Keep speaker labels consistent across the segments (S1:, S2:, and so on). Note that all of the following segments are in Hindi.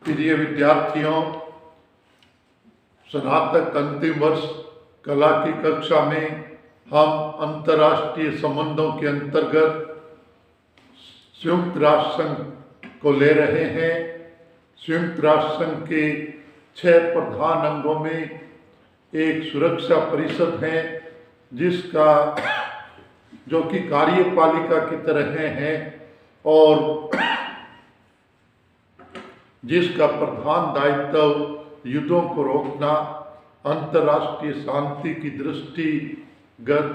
S1: प्रिय विद्यार्थियों, स्नातक अंतिम वर्ष कला की कक्षा में हम अंतर्राष्ट्रीय संबंधों के अंतर्गत संयुक्त राष्ट्र संघ को ले रहे हैं। संयुक्त राष्ट्र संघ के 6 प्रधान अंगों में एक सुरक्षा परिषद है, जिसका जो कि कार्यपालिका की तरह है और जिसका प्रधान दायित्व युद्धों को रोकना, अंतर्राष्ट्रीय शांति की दृष्टिगत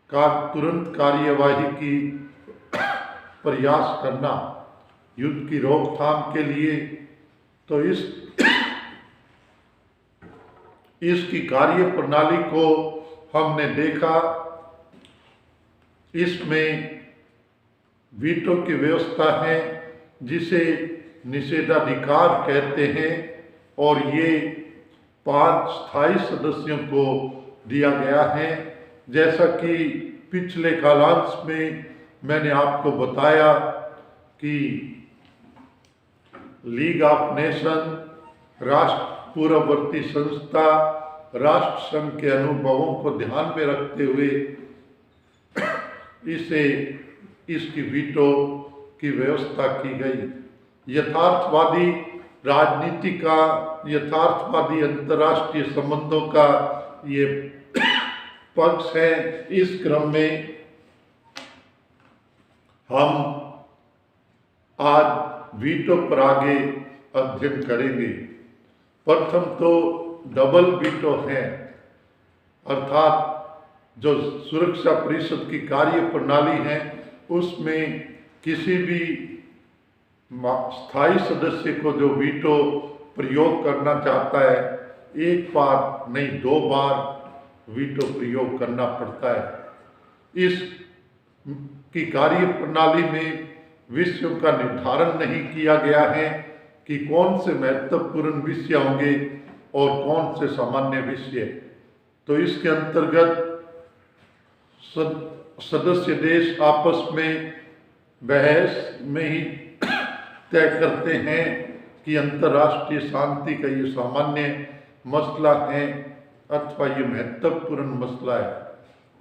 S1: का तुरंत कार्यवाही की प्रयास करना, युद्ध की रोकथाम के लिए। तो इसकी कार्य प्रणाली को हमने देखा। इसमें वीटो की व्यवस्था है, जिसे निषेधाधिकार कहते हैं, और ये 5 स्थायी सदस्यों को दिया गया है। जैसा कि पिछले कालांश में मैंने आपको बताया कि लीग ऑफ नेशन, राष्ट्र पूर्ववर्ती संस्था, राष्ट्र संघ के अनुभवों को ध्यान में रखते हुए इसकी वीटो की व्यवस्था की गई। यथार्थवादी राजनीति का, यथार्थवादी अंतर्राष्ट्रीय संबंधों का ये पक्ष है। इस क्रम में हम आज वीटो पर आगे अध्ययन करेंगे। प्रथम तो डबल वीटो है, अर्थात जो सुरक्षा परिषद की कार्य प्रणाली है, उसमें किसी भी स्थायी सदस्य को जो वीटो प्रयोग करना चाहता है, एक बार नहीं 2 बार वीटो प्रयोग करना पड़ता है। इस की कार्य प्रणाली में विषयों का निर्धारण नहीं किया गया है कि कौन से महत्वपूर्ण विषय होंगे और कौन से सामान्य विषय। तो इसके अंतर्गत सदस्य देश आपस में बहस में ही तय करते हैं कि अंतर्राष्ट्रीय शांति का ये सामान्य मसला है अथवा ये महत्वपूर्ण मसला है।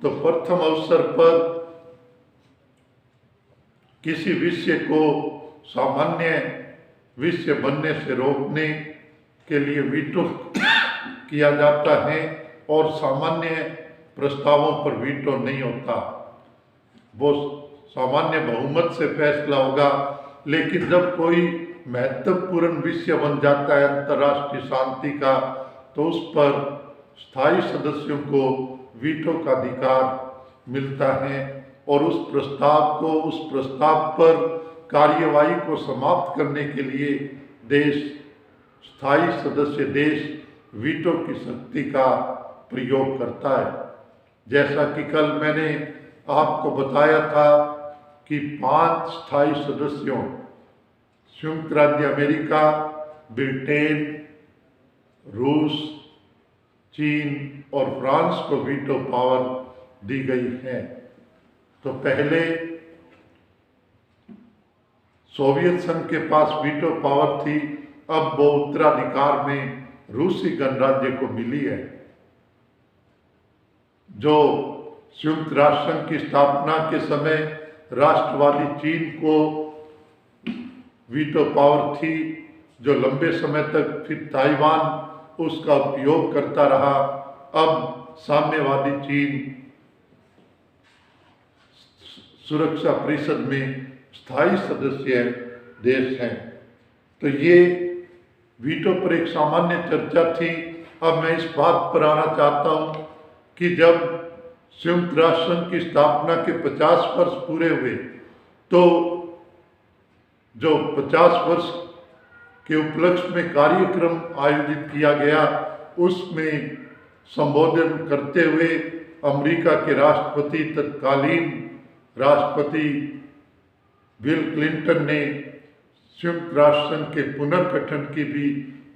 S1: तो प्रथम अवसर पर किसी विषय को सामान्य विषय बनने से रोकने के लिए वीटो किया जाता है, और सामान्य प्रस्तावों पर वीटो नहीं होता। वो सामान्य बहुमत से फैसला होगा, लेकिन जब कोई महत्वपूर्ण विषय बन जाता है अंतर्राष्ट्रीय शांति का, तो उस पर स्थायी सदस्यों को वीटो का अधिकार मिलता है, और उस प्रस्ताव पर कार्यवाही को समाप्त करने के लिए स्थायी सदस्य देश वीटो की शक्ति का प्रयोग करता है। जैसा कि कल मैंने आपको बताया था कि 5 स्थायी सदस्यों संयुक्त राज्य अमेरिका, ब्रिटेन, रूस, चीन और फ्रांस को वीटो पावर दी गई है। तो पहले सोवियत संघ के पास वीटो पावर थी, अब वो उत्तराधिकार में रूसी गणराज्य को मिली है। जो संयुक्त राष्ट्र संघ की स्थापना के समय राष्ट्रवादी चीन को वीटो पावर थी, जो लंबे समय तक फिर ताइवान उसका उपयोग करता रहा। अब साम्यवादी चीन सुरक्षा परिषद में स्थायी सदस्य देश हैं। तो ये वीटो पर एक सामान्य चर्चा थी। अब मैं इस बात पर आना चाहता हूँ कि जब संयुक्त राष्ट्र संघ की स्थापना के 50 वर्ष पूरे हुए, तो जो 50 वर्ष के उपलक्ष्य में कार्यक्रम आयोजित किया गया, उसमें संबोधन करते हुए अमेरिका के राष्ट्रपति, तत्कालीन राष्ट्रपति बिल क्लिंटन ने संयुक्त राष्ट्र संघ के पुनर्गठन की भी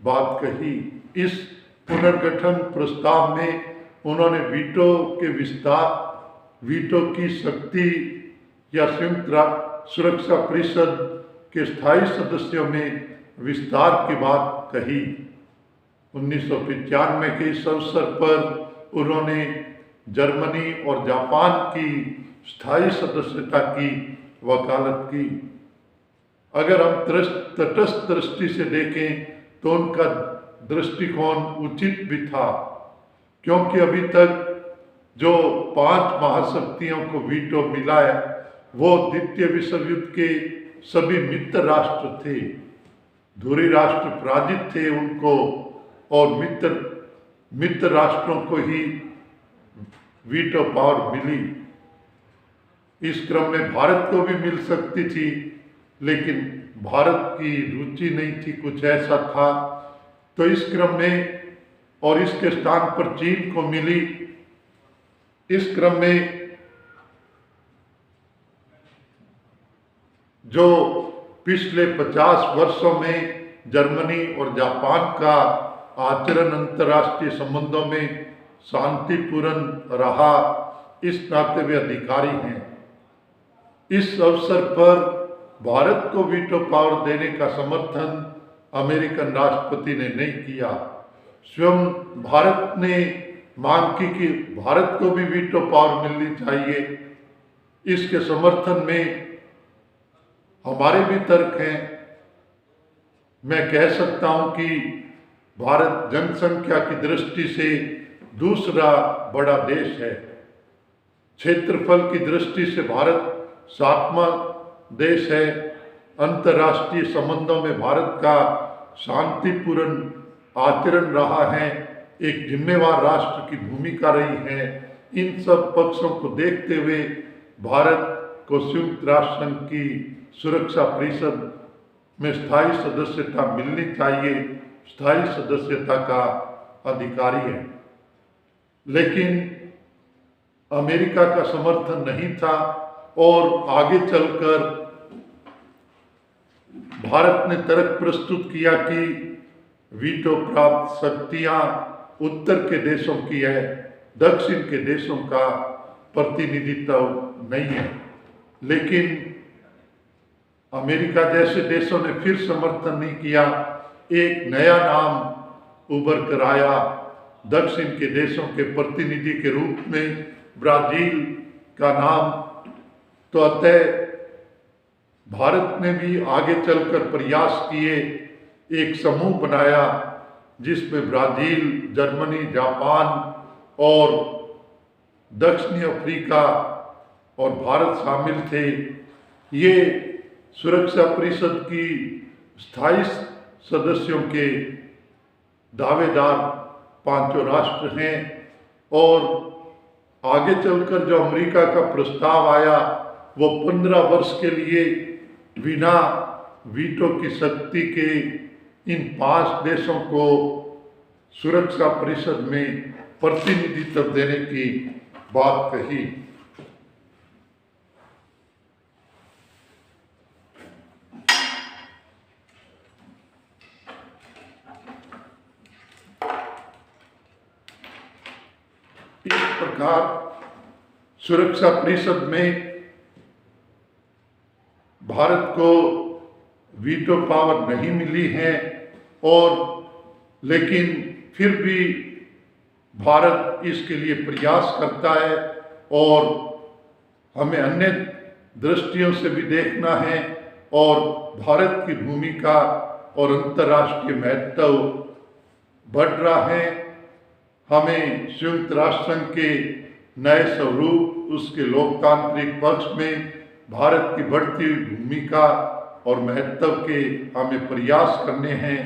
S1: बात कही। इस पुनर्गठन प्रस्ताव में उन्होंने वीटो के विस्तार, वीटो की शक्ति या संयुक्त सुरक्षा परिषद के स्थायी सदस्यों में विस्तार की बात कही। 1995 के इस अवसर पर उन्होंने जर्मनी और जापान की स्थायी सदस्यता की वकालत की। अगर हम तटस्थ दृष्टि से देखें तो उनका दृष्टिकोण उचित भी था, क्योंकि अभी तक जो 5 महाशक्तियों को वीटो मिला है वो द्वितीय विश्व युद्ध के सभी मित्र राष्ट्र थे। धुरी राष्ट्र पराजित थे उनको, और मित्र राष्ट्रों को ही वीटो पावर मिली। इस क्रम में भारत को भी मिल सकती थी, लेकिन भारत की रुचि नहीं थी, कुछ ऐसा था। तो इस क्रम में और इसके स्थान पर चीन को मिली। इस क्रम में जो पिछले 50 वर्षों में जर्मनी और जापान का आचरण अंतर्राष्ट्रीय संबंधों में शांतिपूर्ण रहा, इस नाते वे अधिकारी हैं। इस अवसर पर भारत को वीटो पावर देने का समर्थन अमेरिकन राष्ट्रपति ने नहीं किया। स्वयं भारत ने मांग की कि भारत को भी वीटो पावर मिलनी चाहिए। इसके समर्थन में हमारे भी तर्क हैं। मैं कह सकता हूं कि भारत जनसंख्या की दृष्टि से दूसरा बड़ा देश है। क्षेत्रफल की दृष्टि से भारत 7वां देश है। अंतर्राष्ट्रीय संबंधों में भारत का शांतिपूर्ण आचरण रहा है, एक जिम्मेवार राष्ट्र की भूमिका रही है। इन सब पक्षों को देखते हुए भारत को संयुक्त राष्ट्र संघ की सुरक्षा परिषद में स्थायी सदस्यता मिलनी चाहिए, स्थायी सदस्यता का अधिकारी है। लेकिन अमेरिका का समर्थन नहीं था और आगे चलकर भारत ने तर्क प्रस्तुत किया कि वीटो प्राप्त शक्तियां उत्तर के देशों की है, दक्षिण के देशों का प्रतिनिधित्व नहीं है। लेकिन अमेरिका जैसे देशों ने फिर समर्थन नहीं किया। एक नया नाम उभर कर आया दक्षिण के देशों के प्रतिनिधि के रूप में, ब्राजील का नाम। तो अतः भारत ने भी आगे चलकर प्रयास किए, एक समूह बनाया जिसमें ब्राजील, जर्मनी, जापान और दक्षिणी अफ्रीका और भारत शामिल थे। ये सुरक्षा परिषद की स्थायी सदस्यों के दावेदार 5 राष्ट्र हैं। और आगे चलकर जो अमेरिका का प्रस्ताव आया वो 15 वर्ष के लिए बिना वीटो की शक्ति के इन 5 देशों को सुरक्षा परिषद में प्रतिनिधित्व देने की बात कही। इस प्रकार सुरक्षा परिषद में भारत को वीटो पावर नहीं मिली है, और लेकिन फिर भी भारत इसके लिए प्रयास करता है। और हमें अन्य दृष्टियों से भी देखना है, और भारत की भूमिका और अंतर्राष्ट्रीय महत्व बढ़ रहा है। हमें संयुक्त राष्ट्र संघ के नए स्वरूप, उसके लोकतांत्रिक पक्ष में भारत की बढ़ती हुई भूमिका और महत्व के हमें प्रयास करने हैं,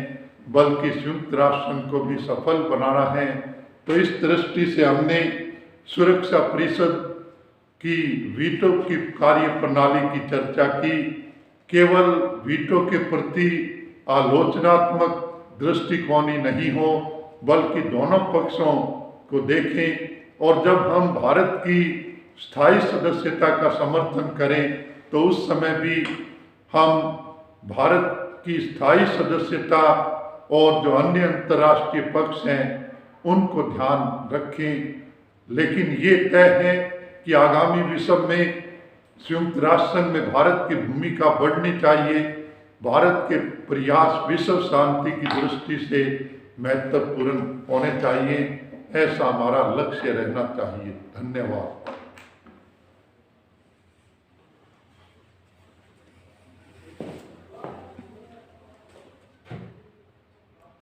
S1: बल्कि संयुक्त राष्ट्र संघ को भी सफल बनाना है। तो इस दृष्टि से हमने सुरक्षा परिषद की वीटो की कार्य प्रणाली की चर्चा की। केवल वीटो के प्रति आलोचनात्मक दृष्टिकोण ही नहीं हो, बल्कि दोनों पक्षों को देखें। और जब हम भारत की स्थायी सदस्यता का समर्थन करें तो उस समय भी हम भारत की स्थायी सदस्यता और जो अन्य अंतर्राष्ट्रीय पक्ष हैं उनको ध्यान रखें। लेकिन ये तय है कि आगामी विश्व में संयुक्त राष्ट्र संघ में भारत की भूमिका बढ़नी चाहिए, भारत के प्रयास विश्व शांति की दृष्टि से महत्वपूर्ण होने चाहिए। ऐसा हमारा लक्ष्य रहना चाहिए। धन्यवाद।